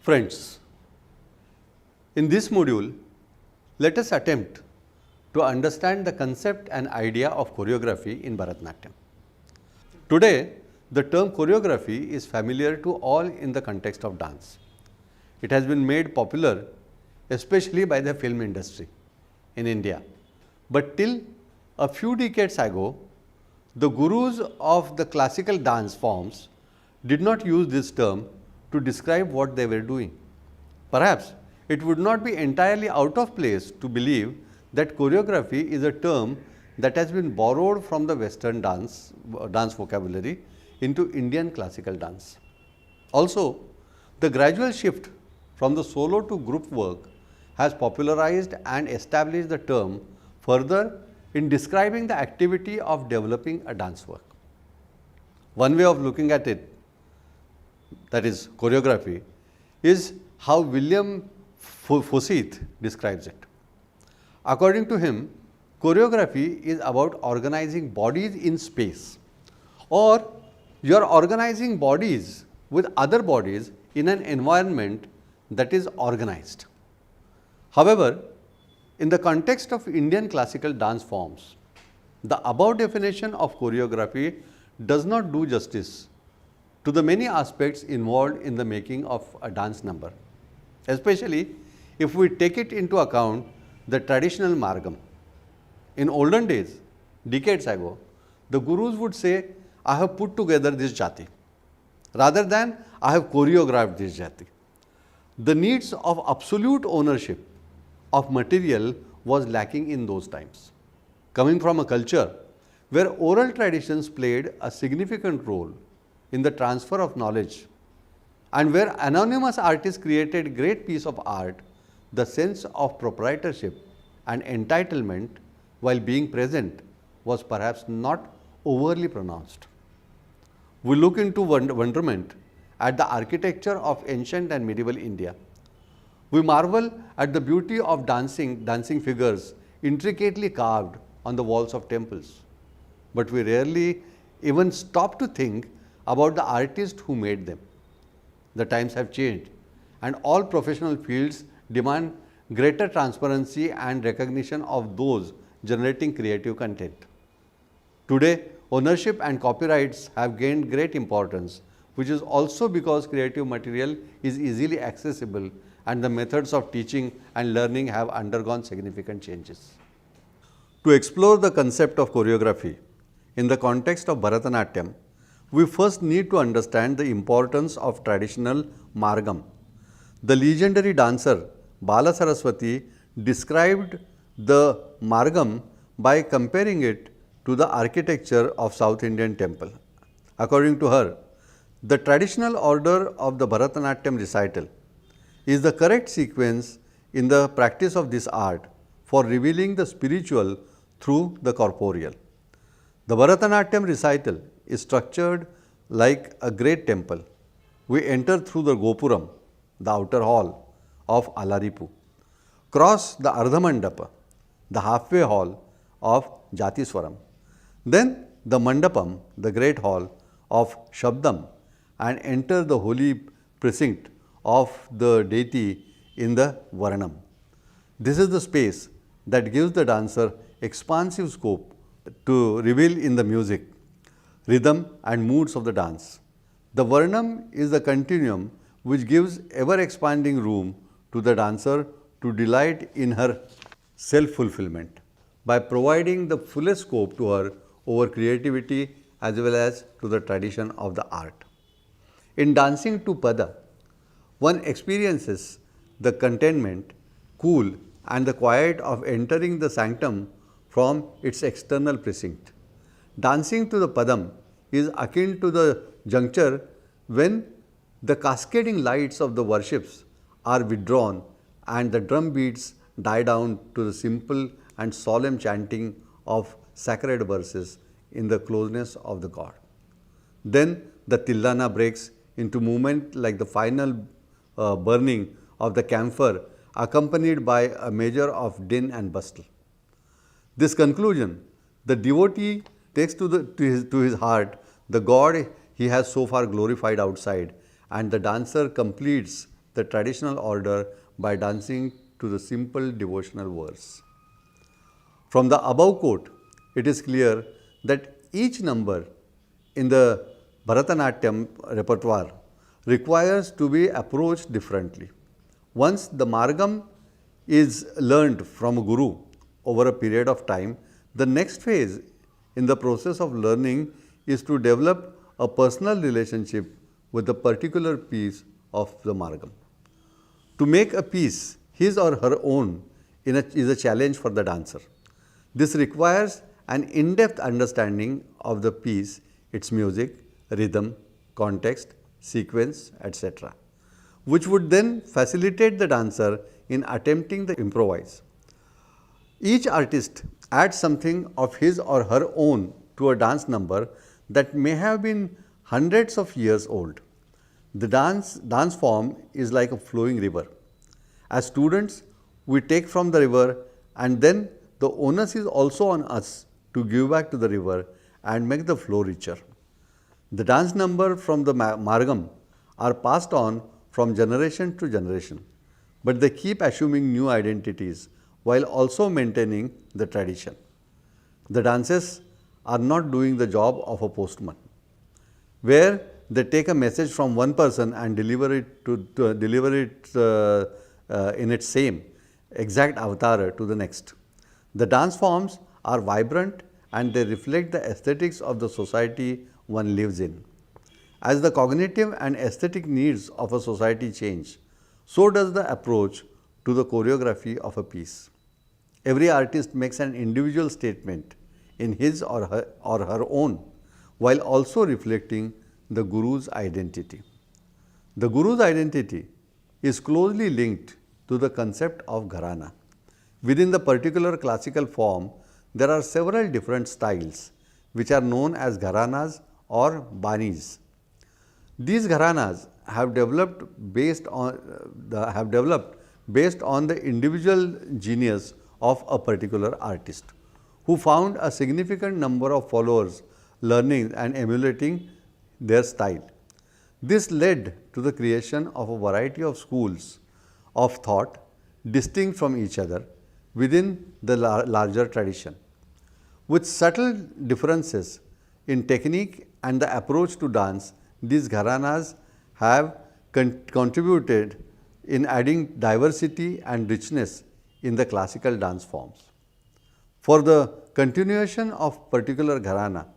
Friends, in this module, let us attempt to understand the concept and idea of choreography in Bharatanatyam. Today, the term choreography is familiar to all in the context of dance. It has been made popular especially by the film industry in India. But till a few decades ago, the gurus of the classical dance forms did not use this term to describe what they were doing. Perhaps it would not be entirely out of place to believe that choreography is a term that has been borrowed from the Western dance vocabulary into Indian classical dance. Also, the gradual shift from the solo to group work has popularized and established the term further in describing the activity of developing a dance work. One way of looking at it, that is choreography, is how William Forsyth describes it. According to him, choreography is about organizing bodies in space, or you are organizing bodies with other bodies in an environment that is organized. However, in the context of Indian classical dance forms, the above definition of choreography does not do justice to the many aspects involved in the making of a dance number, especially if we take it into account the traditional margam. In olden days, decades ago, the gurus would say, I have put together this jati, rather than I have choreographed this jati. The needs of absolute ownership of material was lacking in those times. Coming from a culture where oral traditions played a significant role in the transfer of knowledge and where anonymous artists created great piece of art, the sense of proprietorship and entitlement while being present was perhaps not overly pronounced. We look into wonderment at the architecture of ancient and medieval India. We marvel at the beauty of dancing figures intricately carved on the walls of temples. But we rarely even stop to think about the artist who made them. The times have changed, and all professional fields demand greater transparency and recognition of those generating creative content. Today, ownership and copyrights have gained great importance, which is also because creative material is easily accessible and the methods of teaching and learning have undergone significant changes. To explore the concept of choreography in the context of Bharatanatyam, we first need to understand the importance of traditional margam. The legendary dancer Bala Saraswati described the margam by comparing it to the architecture of South Indian temple. According to her, the traditional order of the Bharatanatyam recital is the correct sequence in the practice of this art for revealing the spiritual through the corporeal. The Bharatanatyam recital is structured like a great temple. We enter through the Gopuram, the outer hall of Alaripu, cross the Ardhamandapa, the halfway hall of Jatiswaram, then the Mandapam, the great hall of Shabdam, and enter the holy precinct of the deity in the Varnam. This is the space that gives the dancer expansive scope to reveal in the music, rhythm and moods of the dance. The Varnam is the continuum which gives ever-expanding room to the dancer to delight in her self-fulfillment by providing the fullest scope to her over creativity as well as to the tradition of the art. In dancing to Pada, one experiences the contentment, cool and the quiet of entering the sanctum from its external precinct. Dancing to the Padam is akin to the juncture when the cascading lights of the worships are withdrawn and the drum beats die down to the simple and solemn chanting of sacred verses in the closeness of the god. Then the Tillana breaks into movement like the final burning of the camphor accompanied by a measure of din and bustle. This conclusion, the devotee takes to his heart the God he has so far glorified outside, and the dancer completes the traditional order by dancing to the simple devotional verse. From the above quote, it is clear that each number in the Bharatanatyam repertoire requires to be approached differently. Once the Margam is learned from a guru over a period of time, the next phase in the process of learning is to develop a personal relationship with the particular piece of the Margam. To make a piece his or her own is a challenge for the dancer. This requires an in-depth understanding of the piece, its music, rhythm, context, sequence, etc., which would then facilitate the dancer in attempting the improvise. Each artist adds something of his or her own to a dance number that may have been hundreds of years old. The dance form is like a flowing river. As students, we take from the river, and then the onus is also on us to give back to the river and make the flow richer. The dance number from the Margam are passed on from generation to generation, but they keep assuming new identities while also maintaining the tradition. The dances are not doing the job of a postman, where they take a message from one person and deliver it in its same exact avatar to the next. The dance forms are vibrant and they reflect the aesthetics of the society one lives in. As the cognitive and aesthetic needs of a society change, so does the approach to the choreography of a piece. Every artist makes an individual statement in his or her own, while also reflecting the Guru's identity. The Guru's identity is closely linked to the concept of gharana. Within the particular classical form, there are several different styles which are known as gharanas or banis. These gharanas have developed based on the individual genius of a particular artist, who found a significant number of followers learning and emulating their style. This led to the creation of a variety of schools of thought distinct from each other within the larger tradition. With subtle differences in technique and the approach to dance, these gharanas have contributed in adding diversity and richness in the classical dance forms. For the continuation of particular gharana,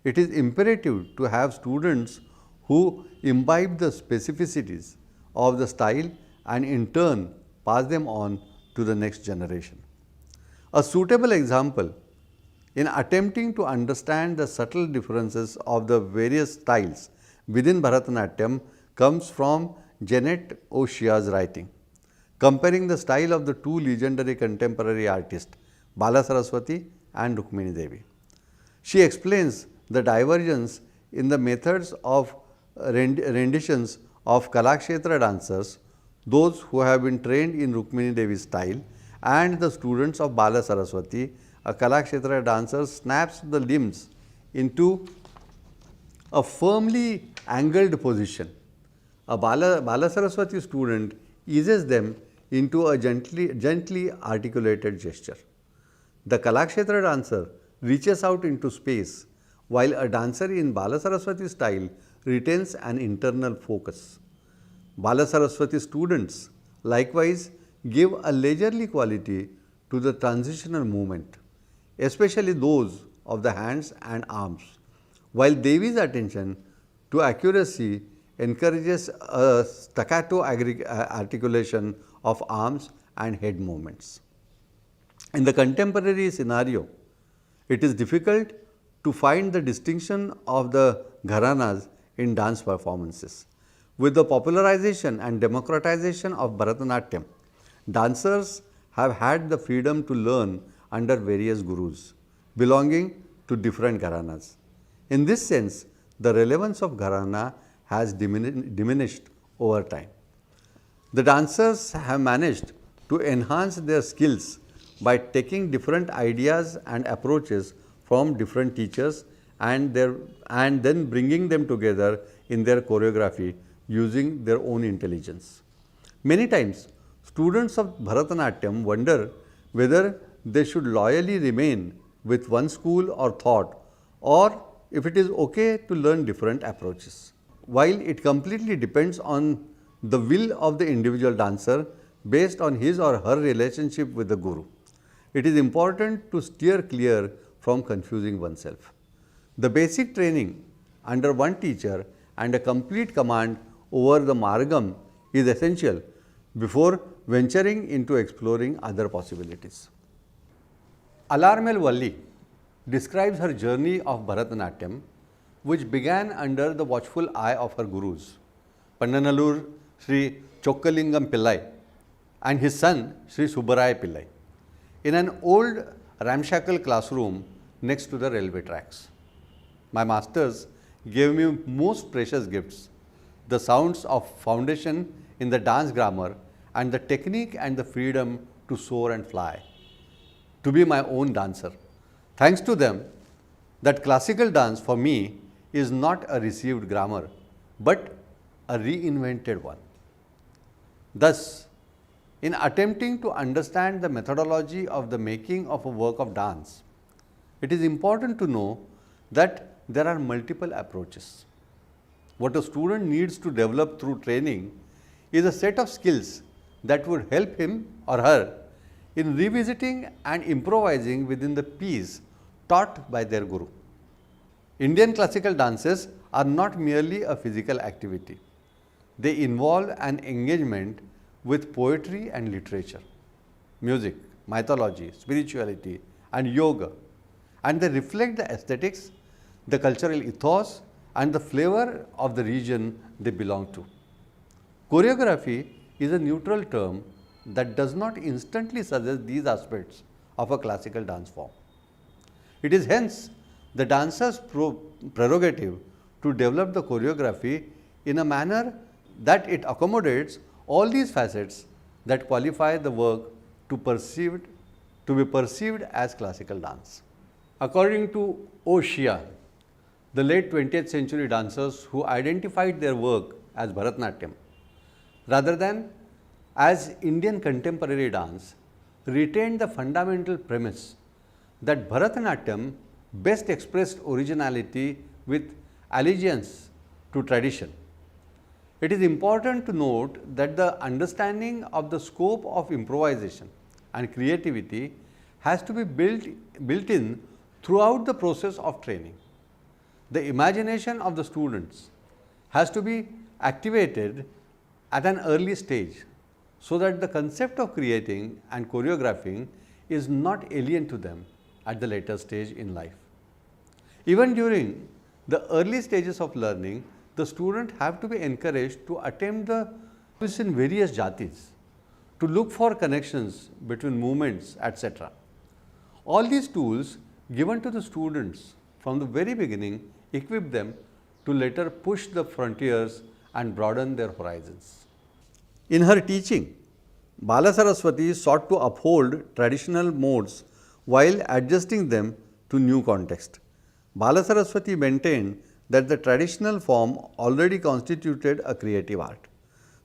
it is imperative to have students who imbibe the specificities of the style and in turn pass them on to the next generation. A suitable example in attempting to understand the subtle differences of the various styles within Bharatanatyam comes from Janet O'Shea's writing, comparing the style of the two legendary contemporary artists, Bala Saraswati and Rukmini Devi. She explains the divergence in the methods of renditions of Kalakshetra dancers, those who have been trained in Rukmini Devi's style, and the students of Bala Saraswati. A Kalakshetra dancer snaps the limbs into a firmly angled position. A Bala Saraswati student eases them into a gently articulated gesture. The Kalakshetra dancer reaches out into space, while a dancer in Bala Saraswati style retains an internal focus. Bala Saraswati students likewise give a leisurely quality to the transitional movement, especially those of the hands and arms, while Devi's attention to accuracy encourages a staccato articulation of arms and head movements. In the contemporary scenario, it is difficult to find the distinction of the gharanas in dance performances. With the popularization and democratization of Bharatanatyam, dancers have had the freedom to learn under various gurus belonging to different gharanas. In this sense, the relevance of gharana has diminished over time. The dancers have managed to enhance their skills by taking different ideas and approaches from different teachers and then bringing them together in their choreography using their own intelligence. Many times, students of Bharatanatyam wonder whether they should loyally remain with one school or thought, or if it is okay to learn different approaches. While it completely depends on the will of the individual dancer based on his or her relationship with the guru, it is important to steer clear from confusing oneself. The basic training under one teacher and a complete command over the margam is essential before venturing into exploring other possibilities. Alarmel Valli describes her journey of Bharatanatyam, which began under the watchful eye of her gurus, Pandanallur Sri Chokkalingam Pillai and his son Sri Subbaraya Pillai, in an old ramshackle classroom next to the railway tracks. My masters gave me most precious gifts, the sounds of foundation in the dance grammar and the technique and the freedom to soar and fly, to be my own dancer. Thanks to them, that classical dance for me is not a received grammar, but a reinvented one. Thus, in attempting to understand the methodology of the making of a work of dance, it is important to know that there are multiple approaches. What a student needs to develop through training is a set of skills that would help him or her in revisiting and improvising within the piece taught by their guru. Indian classical dances are not merely a physical activity. They involve an engagement with poetry and literature, music, mythology, spirituality and yoga, and they reflect the aesthetics, the cultural ethos and the flavor of the region they belong to. Choreography is a neutral term that does not instantly suggest these aspects of a classical dance form. It is hence the dancer's prerogative to develop the choreography in a manner that it accommodates all these facets that qualify the work to be perceived as classical dance. According to O. Shia, the late 20th century dancers who identified their work as Bharatanatyam rather than as Indian contemporary dance, retained the fundamental premise that Bharatanatyam best expressed originality with allegiance to tradition. It is important to note that the understanding of the scope of improvisation and creativity has to be built in throughout the process of training. The imagination of the students has to be activated at an early stage so that the concept of creating and choreographing is not alien to them at the later stage in life. Even during the early stages of learning, the student have to be encouraged to attempt the in various jatis, to look for connections between movements, etc. All these tools given to the students from the very beginning equip them to later push the frontiers and broaden their horizons. In her teaching, Bala Saraswati sought to uphold traditional modes while adjusting them to new context. Bala Saraswati maintained that the traditional form already constituted a creative art.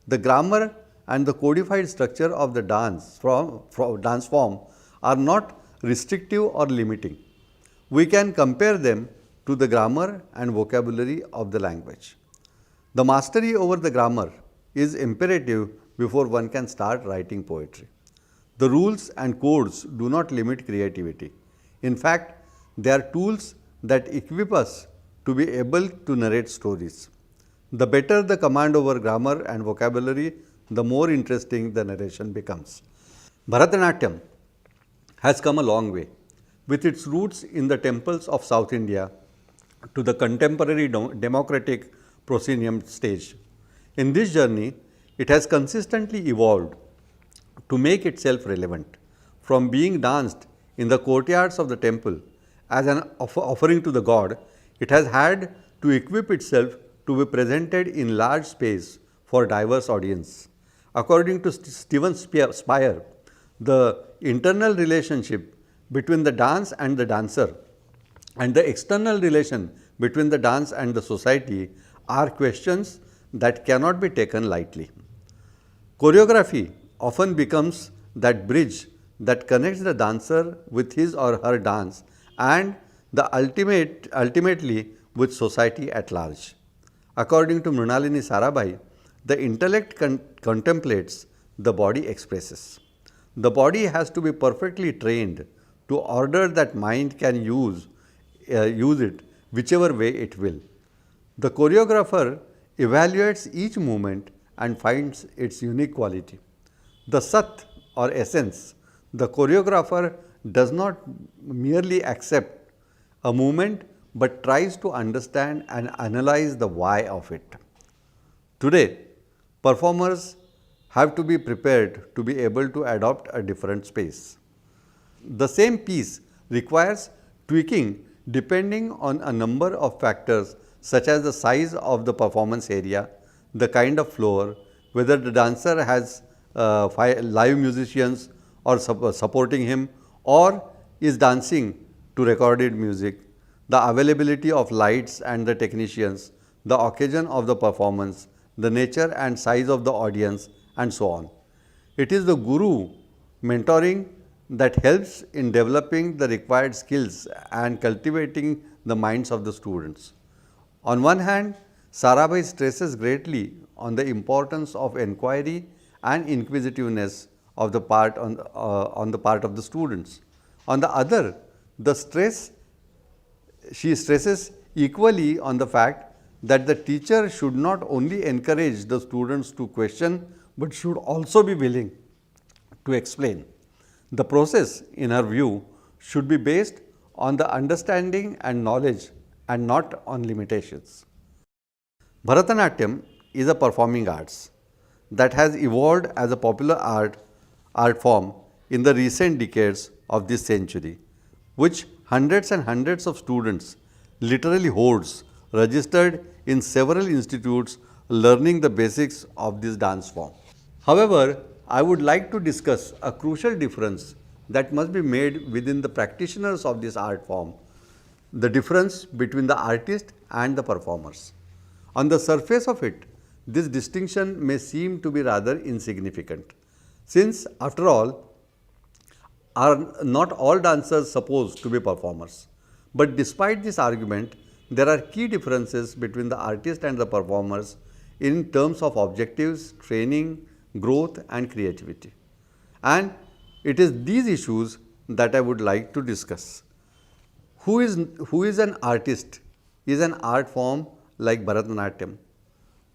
The grammar and the codified structure of the dance form are not restrictive or limiting. We can compare them to the grammar and vocabulary of the language. The mastery over the grammar is imperative before one can start writing poetry. The rules and codes do not limit creativity. In fact, they are tools that equip us to be able to narrate stories. The better the command over grammar and vocabulary, the more interesting the narration becomes. Bharatanatyam has come a long way, with its roots in the temples of South India to the contemporary democratic proscenium stage. In this journey, it has consistently evolved to make itself relevant. From being danced in the courtyards of the temple as an offering to the god, it has had to equip itself to be presented in large space for diverse audience. According to Stephen Spire, the internal relationship between the dance and the dancer and the external relation between the dance and the society are questions that cannot be taken lightly. Choreography often becomes that bridge that connects the dancer with his or her dance and ultimately with society at large. According to Mrinalini Sarabhai, the intellect contemplates, the body expresses. The body has to be perfectly trained to order that mind can use it whichever way it will. The choreographer evaluates each movement and finds its unique quality. The sat or essence, the choreographer does not merely accept a movement but tries to understand and analyze the why of it. Today, performers have to be prepared to be able to adopt a different space. The same piece requires tweaking depending on a number of factors such as the size of the performance area, the kind of floor, whether the dancer has live musicians or supporting him or is dancing to recorded music, the availability of lights and the technicians, the occasion of the performance, the nature and size of the audience, and so on. It is the guru mentoring that helps in developing the required skills and cultivating the minds of the students. On one hand, Sarabhai stresses greatly on the importance of inquiry and inquisitiveness of the part on the part of the students. On the other, she stresses equally on the fact that the teacher should not only encourage the students to question, but should also be willing to explain. The process, in her view, should be based on the understanding and knowledge and not on limitations. Bharatanatyam is a performing arts that has evolved as a popular art form in the recent decades of this century, which hundreds and hundreds of students, literally hordes, registered in several institutes learning the basics of this dance form. However, I would like to discuss a crucial difference that must be made within the practitioners of this art form, the difference between the artist and the performers. On the surface of it, this distinction may seem to be rather insignificant, since after all, are not all dancers supposed to be performers. But despite this argument, there are key differences between the artist and the performers in terms of objectives, training, growth and creativity. And it is these issues that I would like to discuss. Who is an artist is an art form like Bharatanatyam.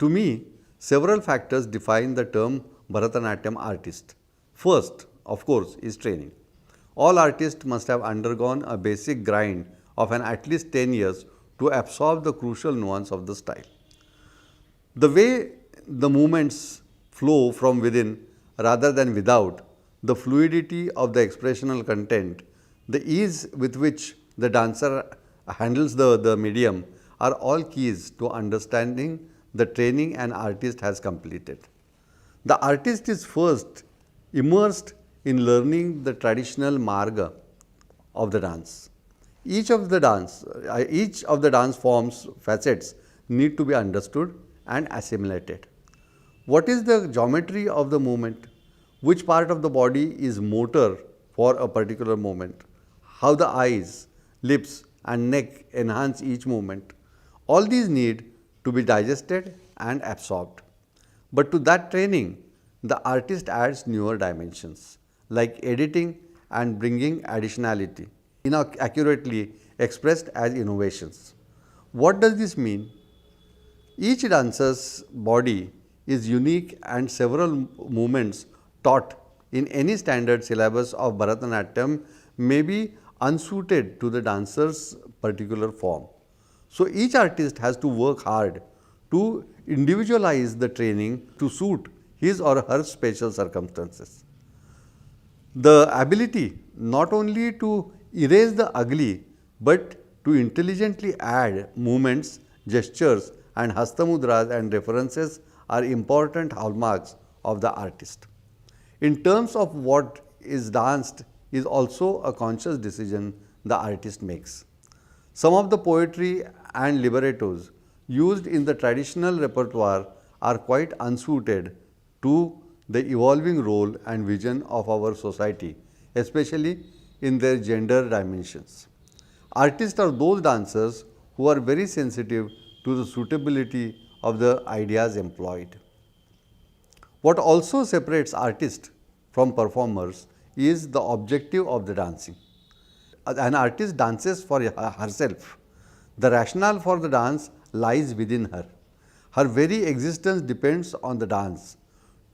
To me, several factors define the term Bharatanatyam artist. First, of course, is training. All artists must have undergone a basic grind of at least 10 years to absorb the crucial nuance of the style. The way the movements flow from within rather than without, the fluidity of the expressional content, the ease with which the dancer handles the medium are all keys to understanding the training an artist has completed. The artist is first immersed in learning the traditional marga of the dance. Each of the dance forms facets need to be understood and assimilated. What is the geometry of the movement? Which part of the body is motor for a particular movement? How the eyes, lips and neck enhance each movement? All these need to be digested and absorbed. But to that training, the artist adds newer dimensions like editing and bringing additionality, accurately expressed as innovations. What does this mean? Each dancer's body is unique and several movements taught in any standard syllabus of Bharatanatyam may be unsuited to the dancer's particular form. So, each artist has to work hard to individualize the training to suit his or her special circumstances. The ability not only to erase the ugly, but to intelligently add movements, gestures and hastamudras and references are important hallmarks of the artist. In terms of what is danced is also a conscious decision the artist makes. Some of the poetry and librettos used in the traditional repertoire are quite unsuited to the evolving role and vision of our society, especially in their gender dimensions. Artists are those dancers who are very sensitive to the suitability of the ideas employed. What also separates artists from performers is the objective of the dancing. An artist dances for herself. The rationale for the dance lies within her. Her very existence depends on the dance.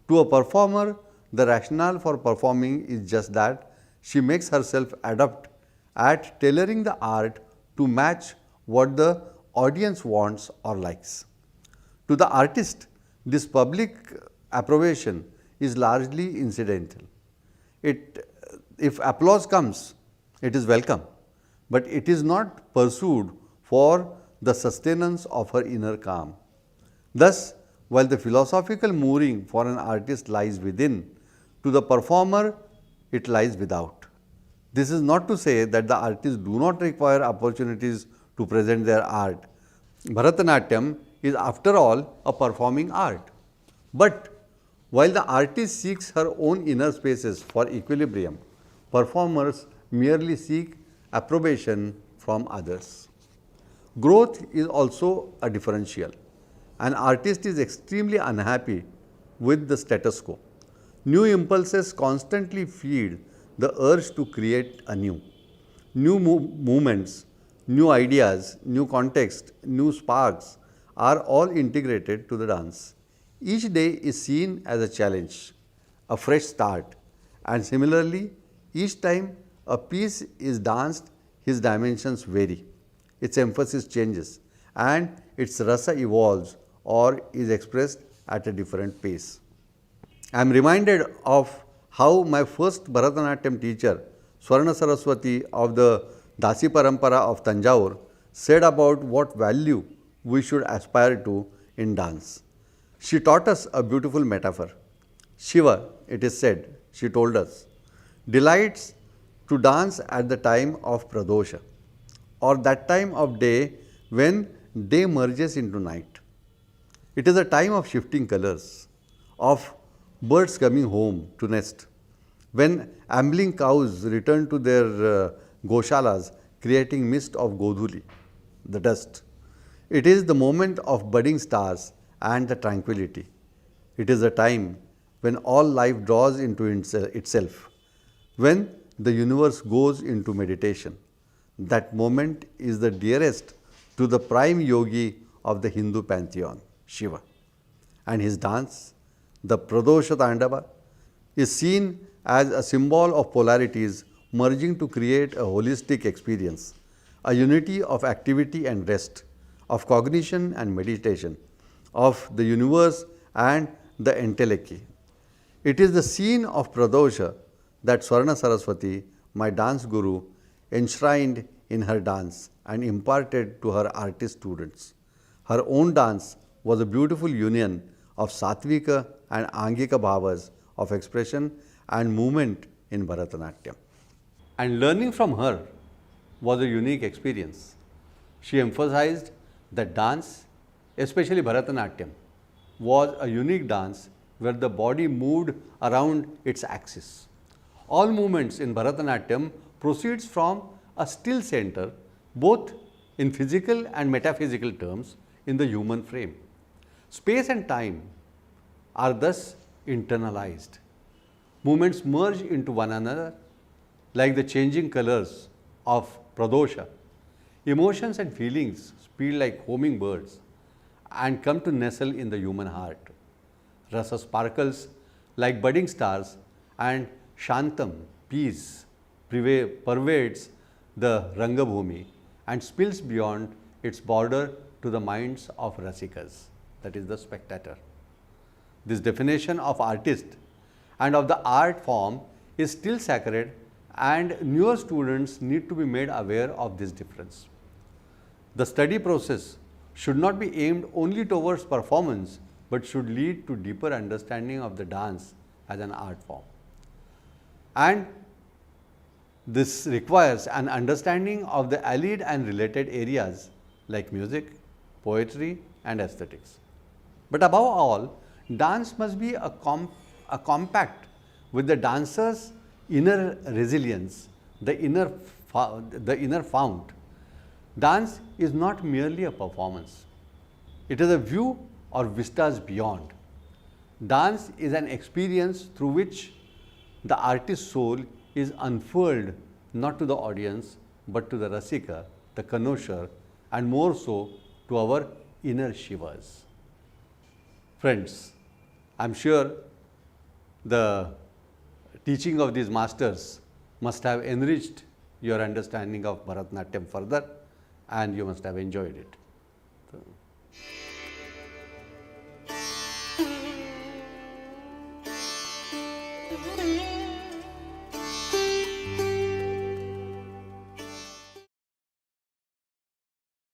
To a performer, the rationale for performing is just that she makes herself adept at tailoring the art to match what the audience wants or likes. To the artist, this public approbation is largely incidental. If applause comes, it is welcome, but it is not pursued for the sustenance of her inner calm. Thus, while the philosophical mooring for an artist lies within, to the performer it lies without. This is not to say that the artists do not require opportunities to present their art. Bharatanatyam is after all a performing art. But while the artist seeks her own inner spaces for equilibrium, performers merely seek approbation from others. Growth is also a differential. An artist is extremely unhappy with the status quo. New impulses constantly feed the urge to create anew. New movements, new ideas, new context, new sparks are all integrated to the dance. Each day is seen as a challenge, a fresh start, and similarly, each time a piece is danced, its dimensions vary, its emphasis changes, and its rasa evolves or is expressed at a different pace. I am reminded of how my first Bharatanatyam teacher, Swarna Saraswati of the Dasi Parampara of Tanjore, said about what value we should aspire to in dance. She taught us a beautiful metaphor. Shiva, it is said, she told us, delights to dance at the time of Pradosha, or that time of day when day merges into night. It is a time of shifting colors, of birds coming home to nest, when ambling cows return to their goshalas, creating mist of Godhuli, the dust. It is the moment of budding stars and the tranquility. It is a time when all life draws into itself, when the universe goes into meditation. That moment is the dearest to the prime yogi of the Hindu pantheon, Shiva. And his dance, the Pradosha Tandava, is seen as a symbol of polarities merging to create a holistic experience, a unity of activity and rest, of cognition and meditation, of the universe and the entelechy. It is the scene of Pradosha that Swarna Saraswati, my dance guru, enshrined in her dance and imparted to her artist students. Her own dance was a beautiful union of Satvika and Angika bhavas of expression and movement in Bharatanatyam. And learning from her was a unique experience. She emphasized that dance, especially Bharatanatyam, was a unique dance where the body moved around its axis. All movements in Bharatanatyam proceeds from a still center, both in physical and metaphysical terms, in the human frame. Space and time are thus internalized. Movements merge into one another like the changing colors of Pradosha. Emotions and feelings speed like homing birds and come to nestle in the human heart. Rasa sparkles like budding stars, and Shantam, peace, pervades the Rangabhumi and spills beyond its border to the minds of Rasikas, that is the spectator. This definition of artist and of the art form is still sacred, and newer students need to be made aware of this difference. The study process should not be aimed only towards performance, but should lead to deeper understanding of the dance as an art form. And this requires an understanding of the allied and related areas like music, poetry and aesthetics. But above all, dance must be a a compact with the dancer's inner resilience, the inner fount. Dance is not merely a performance. It is a view or vistas beyond. Dance is an experience through which the artist's soul is unfurled not to the audience but to the rasika, the connoisseur, and more so to our inner shivas. Friends, I am sure the teaching of these masters must have enriched your understanding of Bharatanatyam further, and you must have enjoyed it. So,